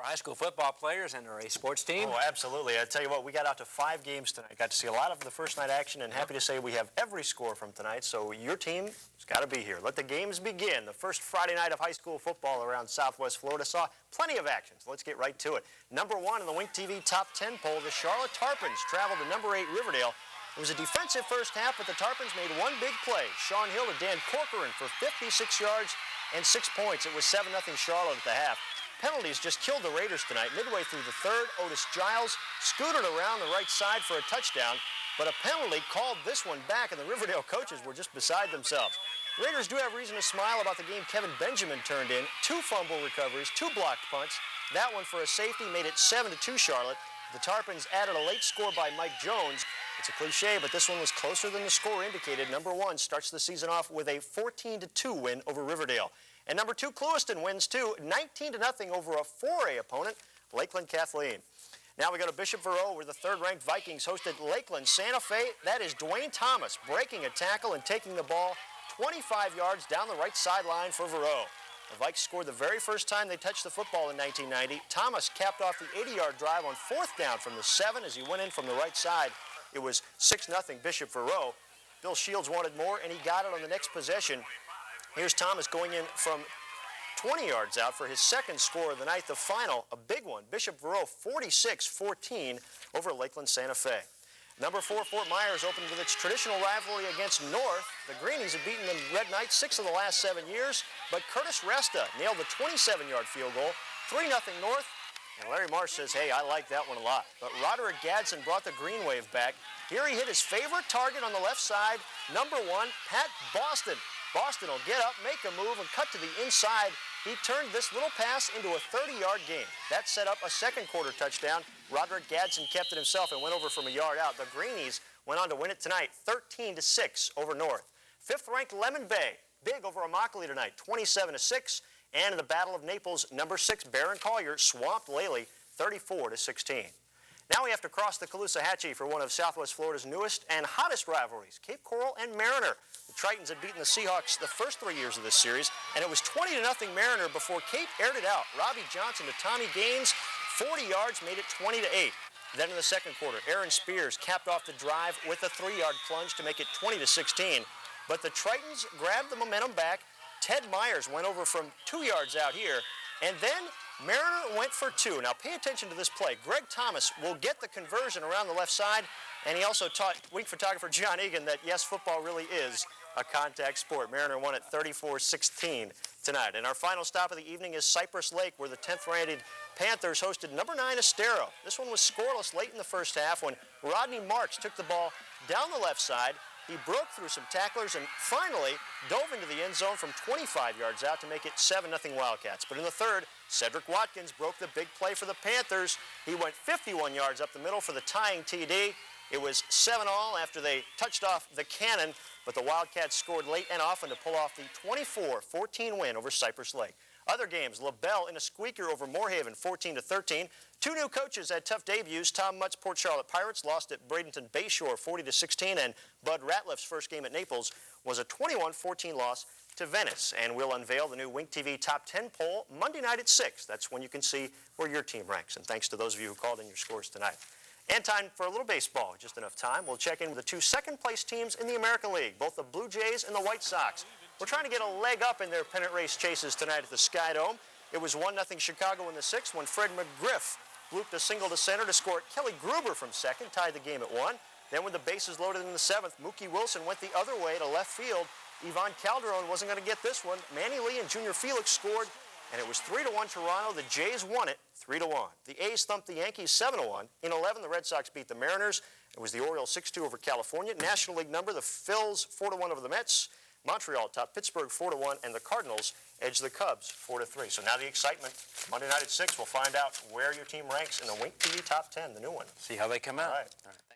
high school football players and our sports team. Oh, absolutely. I tell you what, we got out to 5 games tonight. Got to see a lot of the first night action, and happy to say we have every score from tonight, so your team has got to be here. Let the games begin. The first Friday night of high school football around Southwest Florida saw plenty of action, so let's get right to it. Number 1 in the Wink TV Top 10 poll, the Charlotte Tarpons traveled to number 8 Riverdale. It was a defensive first half, but the Tarpons made one big play. Sean Hill to Dan Corcoran for 56 yards and 6 points. It was 7-0 Charlotte at the half. Penalties just killed the Raiders tonight. Midway through the third, Otis Giles scooted around the right side for a touchdown, but a penalty called this one back, and the Riverdale coaches were just beside themselves. Raiders do have reason to smile about the game Kevin Benjamin turned in. 2 fumble recoveries, 2 blocked punts. That one for a safety made it 7-2 Charlotte. The Tarpons added a late score by Mike Jones. It's a cliche, but this one was closer than the score indicated. Number 1 starts the season off with a 14-2 win over Riverdale. And number 2, Clewiston wins too, 19-0 over a 4A opponent, Lakeland Kathleen. Now we go to Bishop Verot, where the third-ranked Vikings hosted Lakeland Santa Fe. That is Dwayne Thomas breaking a tackle and taking the ball 25 yards down the right sideline for Verot. The Vikes scored the very first time they touched the football in 1990. Thomas capped off the 80-yard drive on 4th down from the 7 as he went in from the right side. It was 6-0 Bishop Verot. Bill Shields wanted more, and he got it on the next possession. Here's Thomas going in from 20 yards out for his second score of the night, the final, a big one. Bishop Verot 46-14 over Lakeland Santa Fe. Number 4, Fort Myers opened with its traditional rivalry against North. The Greenies have beaten the Red Knights 6 of the last 7 years, but Curtis Resta nailed the 27-yard field goal, 3-0 North. And Larry Marsh says, hey, I like that one a lot. But Roderick Gadsden brought the Green Wave back. Here he hit his favorite target on the left side, number 1, Pat Boston. Boston will get up, make a move, and cut to the inside. He turned this little pass into a 30-yard gain. That set up a second-quarter touchdown. Roderick Gadsden kept it himself and went over from a yard out. The Greenies went on to win it tonight, 13-6 over North. 5th-ranked Lemon Bay, big over Immokalee tonight, 27-6. And in the Battle of Naples, number 6, Barron Collier swamped Lely, 34-16. Now we have to cross the Caloosahatchee for one of Southwest Florida's newest and hottest rivalries, Cape Coral and Mariner. The Tritons had beaten the Seahawks the first 3 years of this series, and it was 20-0 Mariner before Cape aired it out. Robbie Johnson to Tommy Gaines, 40 yards, made it 20-8. Then in the second quarter, Aaron Spears capped off the drive with a 3-yard plunge to make it 20-16. But the Tritons grabbed the momentum back. Ted Myers went over from 2 yards out here, and then Mariner went for 2. Now pay attention to this play. Greg Thomas will get the conversion around the left side, and he also taught Wink photographer John Egan that, yes, football really is a contact sport. Mariner won at 34-16 tonight. And our final stop of the evening is Cypress Lake, where the 10th-rated Panthers hosted number 9 Estero. This one was scoreless late in the first half when Rodney Marks took the ball down the left side. He broke through some tacklers and finally dove into the end zone from 25 yards out to make it 7-0 Wildcats. But in the third, Cedric Watkins broke the big play for the Panthers. He went 51 yards up the middle for the tying TD. It was 7-all after they touched off the cannon, but the Wildcats scored late and often to pull off the 24-14 win over Cypress Lake. Other games, LaBelle in a squeaker over Moorhaven, 14-13. 2 new coaches had tough debuts. Tom Mutt's Port Charlotte Pirates lost at Bradenton Bayshore, 40-16, and Bud Ratliff's first game at Naples was a 21-14 loss to Venice. And we'll unveil the new Wink TV Top 10 poll Monday night at 6. That's when you can see where your team ranks. And thanks to those of you who called in your scores tonight. And time for a little baseball, just enough time. We'll check in with the 2 second-place teams in the American League, both the Blue Jays and the White Sox. We're trying to get a leg up in their pennant race chases tonight at the Sky Dome. It was 1-0 Chicago in the 6th when Fred McGriff looped a single to center to score. Kelly Gruber from second tied the game at 1. Then with the bases loaded in the 7th, Mookie Wilson went the other way to left field. Ivan Calderon wasn't going to get this one. Manny Lee and Junior Felix scored, and it was 3-1 Toronto. The Jays won it 3-1. The A's thumped the Yankees 7-1. In 11, the Red Sox beat the Mariners. It was the Orioles 6-2 over California. National League number, the Phils 4-1 over the Mets. Montreal topped Pittsburgh 4-1, and the Cardinals edged the Cubs 4-3. So now the excitement. Monday night at 6, we'll find out where your team ranks in the Wink TV Top 10, the new one. See how they come out. All right.